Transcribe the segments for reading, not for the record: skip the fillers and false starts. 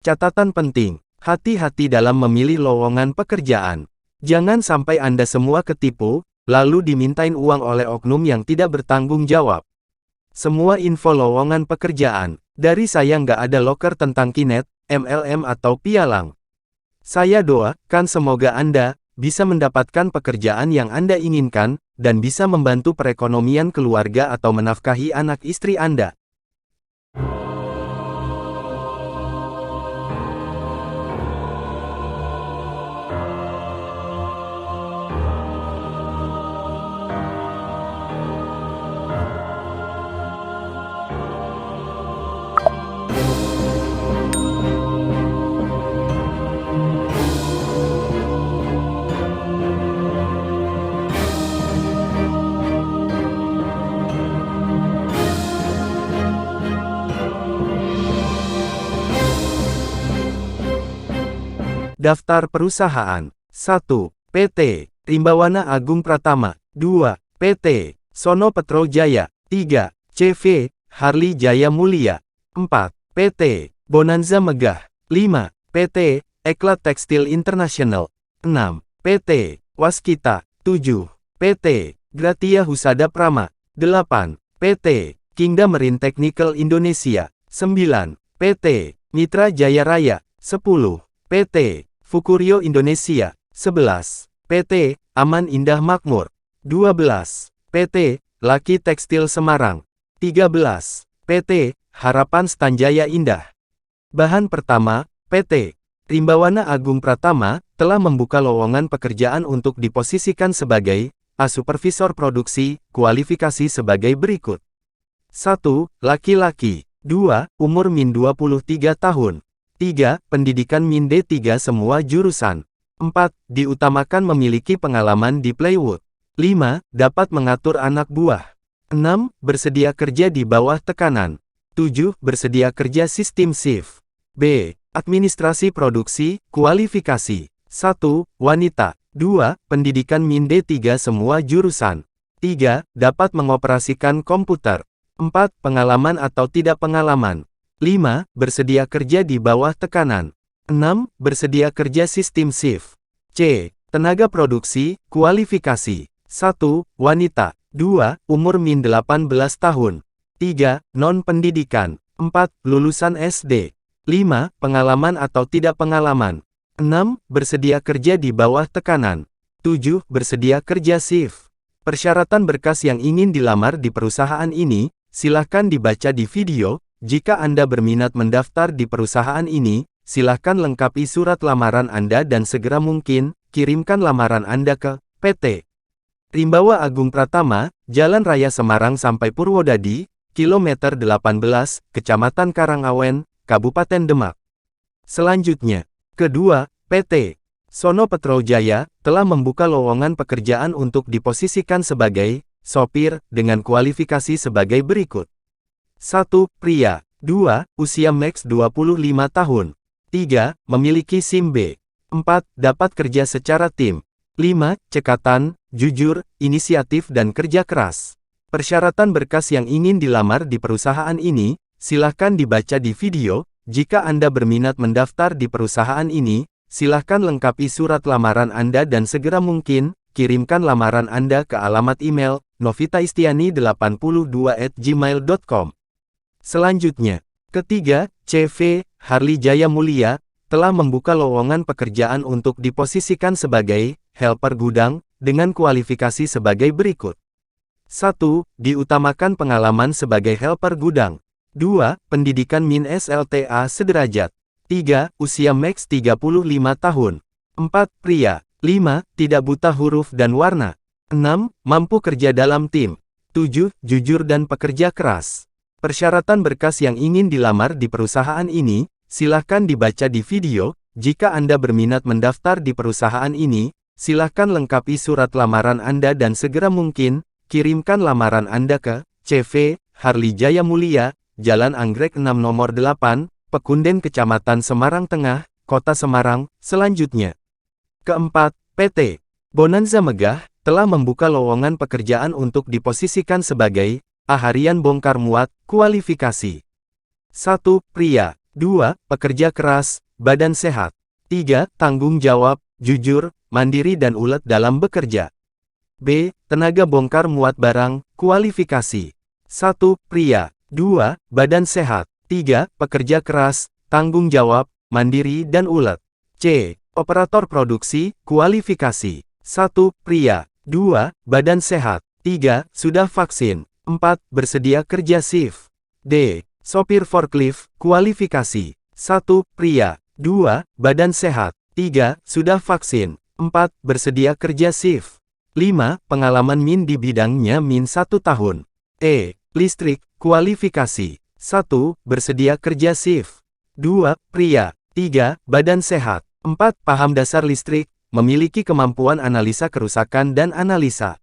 Catatan penting, hati-hati dalam memilih lowongan pekerjaan. Jangan sampai Anda semua ketipu, lalu dimintain uang oleh oknum yang tidak bertanggung jawab. Semua info lowongan pekerjaan, dari saya nggak ada loker tentang Kinet, MLM atau pialang. Saya doakan semoga Anda bisa mendapatkan pekerjaan yang Anda inginkan, dan bisa membantu perekonomian keluarga atau menafkahi anak istri Anda. Daftar perusahaan. 1. PT Rimbawana Agung Pratama. 2. PT Sono Petro Jaya. 3. CV Harli Jaya Mulia. 4. PT Bonanza Megah. 5. PT Eklat Tekstil International. 6. PT Waskita. 7. PT Gratia Husada Prama. 8. PT Kingdom Marine Technical Indonesia. 9. PT Mitra Jaya Raya. 10. PT Fukurio Indonesia. 11. PT Aman Indah Makmur. 12. PT Laki Tekstil Semarang. 13. PT Harapan Stanjaya Indah. Bahan pertama, PT Rimbawana Agung Pratama telah membuka lowongan pekerjaan untuk diposisikan sebagai Supervisor Produksi, kualifikasi sebagai berikut. 1. Laki-laki. 2. Umur min 23 tahun. 3. Pendidikan min D3 semua jurusan. 4. Diutamakan memiliki pengalaman di Plywood. 5. Dapat mengatur anak buah. 6. Bersedia kerja di bawah tekanan. 7. Bersedia kerja sistem shift. B. Administrasi produksi, kualifikasi. 1. Wanita. 2. Pendidikan min D3 semua jurusan. 3. Dapat mengoperasikan komputer. 4. Pengalaman atau tidak pengalaman. 5. Bersedia kerja di bawah tekanan. 6. Bersedia kerja sistem shift. C. Tenaga produksi, kualifikasi. 1. Wanita. 2. Umur min 18 tahun. 3. Non-pendidikan. 4. Lulusan SD. 5. Pengalaman atau tidak pengalaman. 6. Bersedia kerja di bawah tekanan. 7. Bersedia kerja shift. Persyaratan berkas yang ingin dilamar di perusahaan ini, silahkan dibaca di video. Jika Anda berminat mendaftar di perusahaan ini, silahkan lengkapi surat lamaran Anda dan segera mungkin, kirimkan lamaran Anda ke PT Rimbawa Agung Pratama, Jalan Raya Semarang sampai Purwodadi, kilometer 18, Kecamatan Karangawen, Kabupaten Demak. Selanjutnya, kedua, PT Sono Petro Jaya telah membuka lowongan pekerjaan untuk diposisikan sebagai sopir dengan kualifikasi sebagai berikut. 1. Pria. 2. Usia maks 25 tahun. 3. Memiliki SIM B. 4. Dapat kerja secara tim. 5. Cekatan, jujur, inisiatif dan kerja keras. Persyaratan berkas yang ingin dilamar di perusahaan ini, silahkan dibaca di video. Jika Anda berminat mendaftar di perusahaan ini, silahkan lengkapi surat lamaran Anda dan segera mungkin, kirimkan lamaran Anda ke alamat email, novitaistiani82@gmail.com. Selanjutnya, ketiga, CV Harli Jaya Mulia telah membuka lowongan pekerjaan untuk diposisikan sebagai helper gudang dengan kualifikasi sebagai berikut. 1. Diutamakan pengalaman sebagai helper gudang. 2. Pendidikan min SLTA sederajat. 3. Usia maks 35 tahun. 4. Pria. 5. Tidak buta huruf dan warna. 6. Mampu kerja dalam tim. 7. Jujur dan pekerja keras. Persyaratan berkas yang ingin dilamar di perusahaan ini, silahkan dibaca di video. Jika Anda berminat mendaftar di perusahaan ini, silahkan lengkapi surat lamaran Anda dan segera mungkin, kirimkan lamaran Anda ke CV Harli Jaya Mulia, Jalan Anggrek 6 nomor 8, Pekunden Kecamatan Semarang Tengah, Kota Semarang. Selanjutnya, keempat, PT Bonanza Megah telah membuka lowongan pekerjaan untuk diposisikan sebagai harian bongkar muat, kualifikasi. 1. Pria. 2. Pekerja keras, badan sehat. 3. Tanggung jawab, jujur, mandiri dan ulet dalam bekerja. B. Tenaga bongkar muat barang, kualifikasi. 1. Pria. 2. Badan sehat. 3. Pekerja keras, tanggung jawab, mandiri dan ulet. C. Operator produksi, kualifikasi. 1. Pria. 2. Badan sehat. 3. Sudah vaksin. 4. Bersedia kerja shift. D. Sopir forklift, kualifikasi. 1. Pria. 2. Badan sehat. 3. Sudah vaksin. 4. Bersedia kerja shift. 5. Pengalaman min di bidangnya min 1 tahun. E. Listrik, kualifikasi. 1. Bersedia kerja shift. 2. Pria. 3. Badan sehat. 4. Paham dasar listrik, memiliki kemampuan analisa kerusakan dan analisa.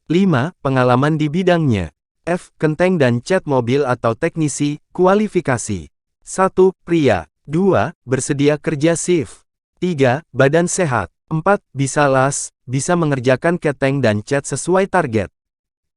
5. Pengalaman di bidangnya. F. Kenteng dan cat mobil atau teknisi, kualifikasi. 1. Pria. 2. Bersedia kerja shift. 3. Badan sehat. 4. Bisa las, bisa mengerjakan keteng dan cat sesuai target.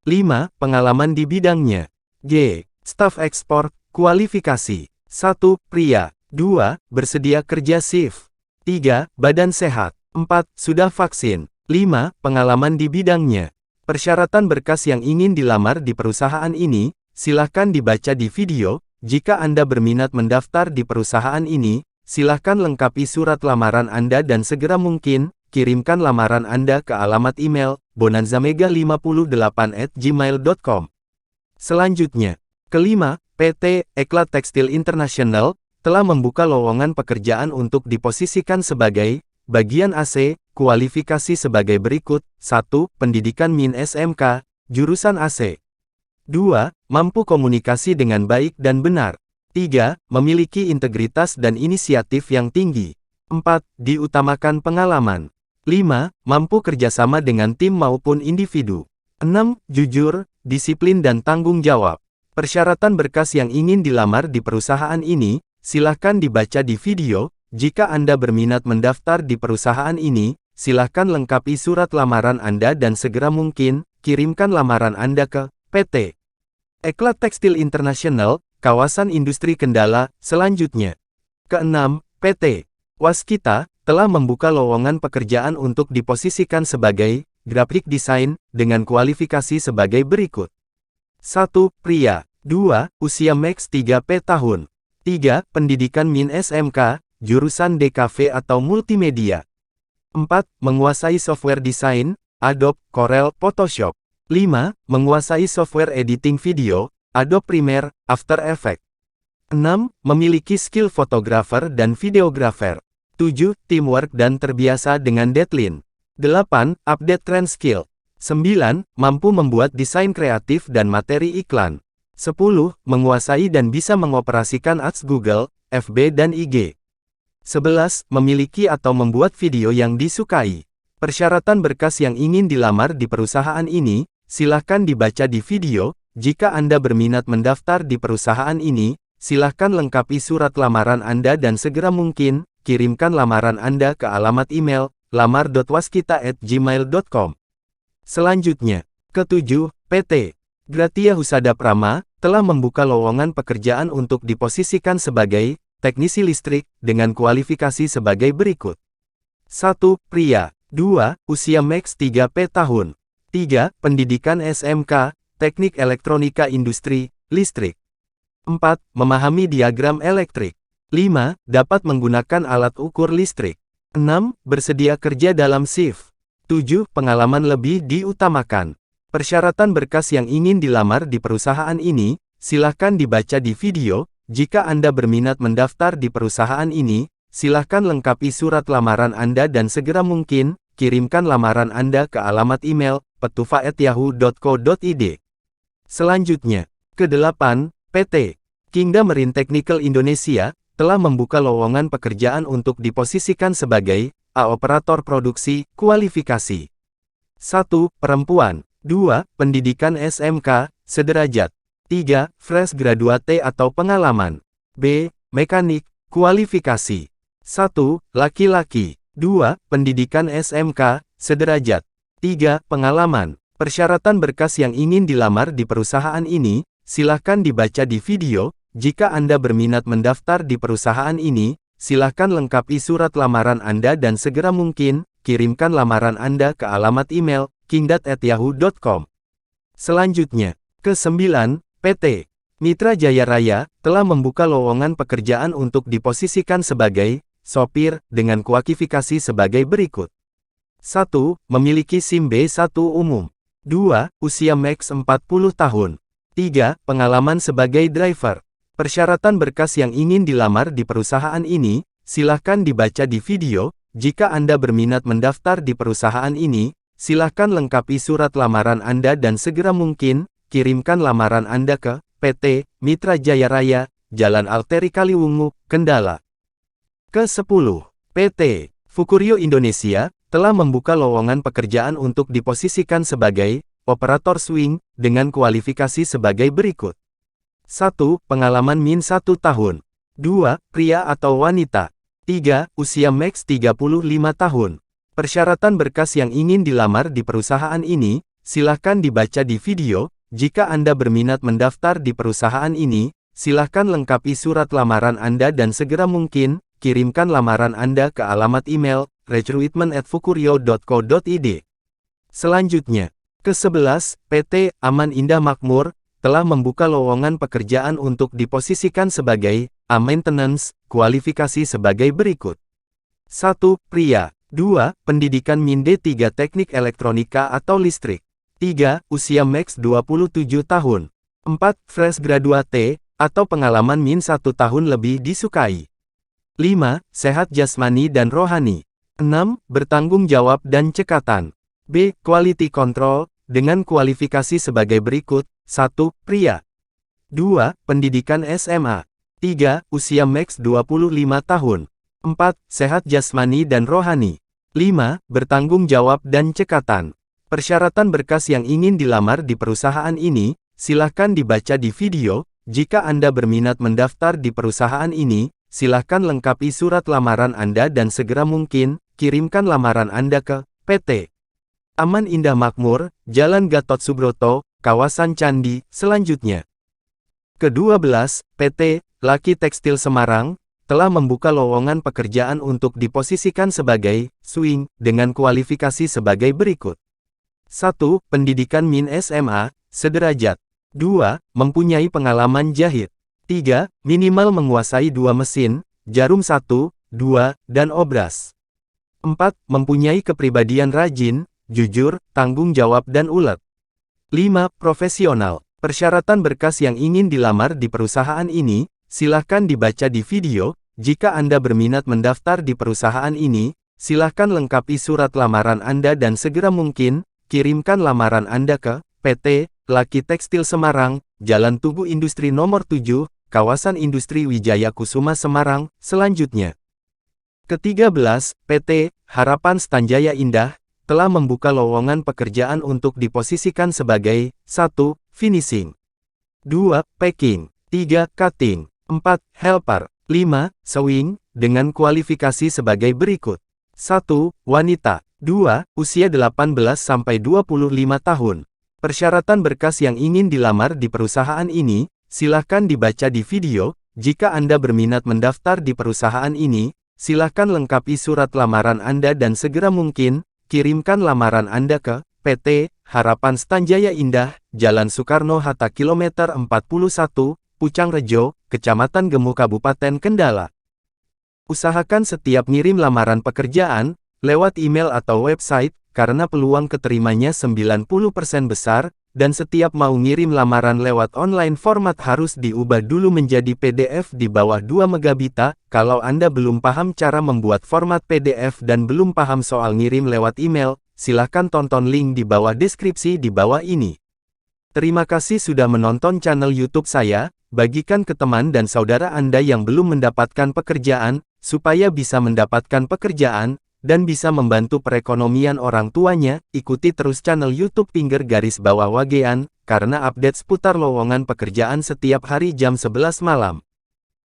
5. Pengalaman di bidangnya. G. Staf ekspor, kualifikasi. 1. Pria. 2. Bersedia kerja shift. 3. Badan sehat. 4. Sudah vaksin. 5. Pengalaman di bidangnya. Persyaratan berkas yang ingin dilamar di perusahaan ini, silahkan dibaca di video. Jika Anda berminat mendaftar di perusahaan ini, silahkan lengkapi surat lamaran Anda dan segera mungkin, kirimkan lamaran Anda ke alamat email, bonanzamega58@gmail.com. Selanjutnya, kelima, PT Eklat Tekstil International, telah membuka lowongan pekerjaan untuk diposisikan sebagai, bagian AC, kualifikasi sebagai berikut. 1. Pendidikan min SMK, jurusan AC. 2. Mampu komunikasi dengan baik dan benar. 3. Memiliki integritas dan inisiatif yang tinggi. 4. Diutamakan pengalaman. 5. Mampu kerjasama dengan tim maupun individu. 6. Jujur, disiplin dan tanggung jawab. Persyaratan berkas yang ingin dilamar di perusahaan ini, silahkan dibaca di video. Jika Anda berminat mendaftar di perusahaan ini, silahkan lengkapi surat lamaran Anda dan segera mungkin, kirimkan lamaran Anda ke PT Eklat Tekstil International, kawasan industri Kendala. Selanjutnya, keenam, PT Waskita, telah membuka lowongan pekerjaan untuk diposisikan sebagai graphic design, dengan kualifikasi sebagai berikut. 1. Pria. 2. Usia max 3P tahun. 3. Pendidikan min SMK, jurusan DKV atau multimedia. 4. Menguasai software desain, Adobe, Corel, Photoshop. 5. Menguasai software editing video, Adobe Premiere, After Effects. 6. Memiliki skill fotografer dan videografer. 7. Teamwork dan terbiasa dengan deadline. 8. Update trend skill. 9. Mampu membuat desain kreatif dan materi iklan. 10. Menguasai dan bisa mengoperasikan ads Google, FB dan IG. 11. Memiliki atau membuat video yang disukai. Persyaratan berkas yang ingin dilamar di perusahaan ini, silahkan dibaca di video. Jika Anda berminat mendaftar di perusahaan ini, silahkan lengkapi surat lamaran Anda dan segera mungkin, kirimkan lamaran Anda ke alamat email, lamar.waskita@gmail.com. Selanjutnya, ketujuh, PT Gratia Husada Prama, telah membuka lowongan pekerjaan untuk diposisikan sebagai teknisi listrik, dengan kualifikasi sebagai berikut. 1. Pria. 2. Usia max 3P tahun. 3. Pendidikan SMK, Teknik Elektronika Industri, Listrik. 4. Memahami diagram elektrik. 5. Dapat menggunakan alat ukur listrik. 6. Bersedia kerja dalam shift. 7. Pengalaman lebih diutamakan. Persyaratan berkas yang ingin dilamar di perusahaan ini, silahkan dibaca di video. Jika Anda berminat mendaftar di perusahaan ini, silahkan lengkapi surat lamaran Anda dan segera mungkin, kirimkan lamaran Anda ke alamat email, petufa@yahoo.co.id. Selanjutnya, ke-8, PT Kingda Marine Technical Indonesia, telah membuka lowongan pekerjaan untuk diposisikan sebagai A. Operator produksi, kualifikasi. 1. Perempuan. 2. Pendidikan SMK, sederajat. 3. Fresh graduate atau pengalaman. B. Mekanik, kualifikasi. 1. Laki-laki. 2. Pendidikan SMK, sederajat. 3. Pengalaman. Persyaratan berkas yang ingin dilamar di perusahaan ini, silahkan dibaca di video. jika Anda berminat mendaftar di perusahaan ini, silakan lengkapi surat lamaran Anda dan segera mungkin, kirimkan lamaran Anda ke alamat email, kingdat@yahoo.com. Selanjutnya, ke-9, PT Mitra Jaya Raya, telah membuka lowongan pekerjaan untuk diposisikan sebagai sopir, dengan kualifikasi sebagai berikut. 1. Memiliki SIM B1 umum. 2. Usia maks 40 tahun. 3. Pengalaman sebagai driver. Persyaratan berkas yang ingin dilamar di perusahaan ini, silahkan dibaca di video. Jika Anda berminat mendaftar di perusahaan ini, silahkan lengkapi surat lamaran Anda dan segera mungkin, kirimkan lamaran Anda ke PT Mitra Jaya Raya, Jalan Arteri Kaliwungu, Kendala. Ke-10. PT Fukurio Indonesia, telah membuka lowongan pekerjaan untuk diposisikan sebagai operator swing, dengan kualifikasi sebagai berikut. 1. Pengalaman min 1 tahun. 2. Pria atau wanita. 3. Usia maks 35 tahun. Persyaratan berkas yang ingin dilamar di perusahaan ini, silahkan dibaca di video. Jika Anda berminat mendaftar di perusahaan ini, silahkan lengkapi surat lamaran Anda dan segera mungkin, kirimkan lamaran Anda ke alamat email, recruitment@fukurio.co.id. Selanjutnya, ke-11, PT Aman Indah Makmur, telah membuka lowongan pekerjaan untuk diposisikan sebagai maintenance, kualifikasi sebagai berikut. 1. Pria. 2. Pendidikan min D3 Teknik Elektronika atau Listrik. 3. Usia maks 27 tahun. 4. Fresh graduate, atau pengalaman min 1 tahun lebih disukai. 5. Sehat jasmani dan rohani. 6. Bertanggung jawab dan cekatan. B. Quality control, dengan kualifikasi sebagai berikut. 1. Pria. 2. Pendidikan SMA. 3. Usia maks 25 tahun. 4. Sehat jasmani dan rohani. 5. Bertanggung jawab dan cekatan. Persyaratan berkas yang ingin dilamar di perusahaan ini, silahkan dibaca di video. Jika Anda berminat mendaftar di perusahaan ini, silahkan lengkapi surat lamaran Anda dan segera mungkin, kirimkan lamaran Anda ke PT Aman Indah Makmur, Jalan Gatot Subroto, Kawasan Candi. Selanjutnya, ke-12, PT Laki Tekstil Semarang, telah membuka lowongan pekerjaan untuk diposisikan sebagai swing, dengan kualifikasi sebagai berikut. 1. Pendidikan min SMA, sederajat. 2. Mempunyai pengalaman jahit. 3. Minimal menguasai 2 mesin, jarum 1, 2, dan obras. 4. Mempunyai kepribadian rajin, jujur, tanggung jawab dan ulet. 5. Profesional. Persyaratan berkas yang ingin dilamar di perusahaan ini, silahkan dibaca di video. Jika Anda berminat mendaftar di perusahaan ini, silahkan lengkapi surat lamaran Anda dan segera mungkin, kirimkan lamaran Anda ke PT Laki Tekstil Semarang, Jalan Tugu Industri Nomor 7, Kawasan Industri Wijaya Kusuma Semarang. Selanjutnya, ke-13, PT Harapan Stanjaya Indah, telah membuka lowongan pekerjaan untuk diposisikan sebagai 1. Finishing. 2. Packing. 3. Cutting. 4. Helper. 5. Sewing, dengan kualifikasi sebagai berikut. 1. Wanita. 2. Usia 18-25 tahun. Persyaratan berkas yang ingin dilamar di perusahaan ini, silahkan dibaca di video. Jika Anda berminat mendaftar di perusahaan ini, silahkan lengkapi surat lamaran Anda dan segera mungkin, kirimkan lamaran Anda ke PT Harapan Stanjaya Indah, Jalan Soekarno-Hatta Kilometer 41, Pucangrejo, Kecamatan Gemu Kabupaten Kendala. Usahakan setiap ngirim lamaran pekerjaan, lewat email atau website, karena peluang keterimanya 90% besar, dan setiap mau ngirim lamaran lewat online format harus diubah dulu menjadi PDF di bawah 2 megabit. Kalau Anda belum paham cara membuat format PDF dan belum paham soal ngirim lewat email, silahkan tonton link di bawah deskripsi di bawah ini. Terima kasih sudah menonton channel YouTube saya, bagikan ke teman dan saudara Anda yang belum mendapatkan pekerjaan, supaya bisa mendapatkan pekerjaan, dan bisa membantu perekonomian orang tuanya. Ikuti terus channel YouTube _Wagean, karena update seputar lowongan pekerjaan setiap hari jam 11 malam.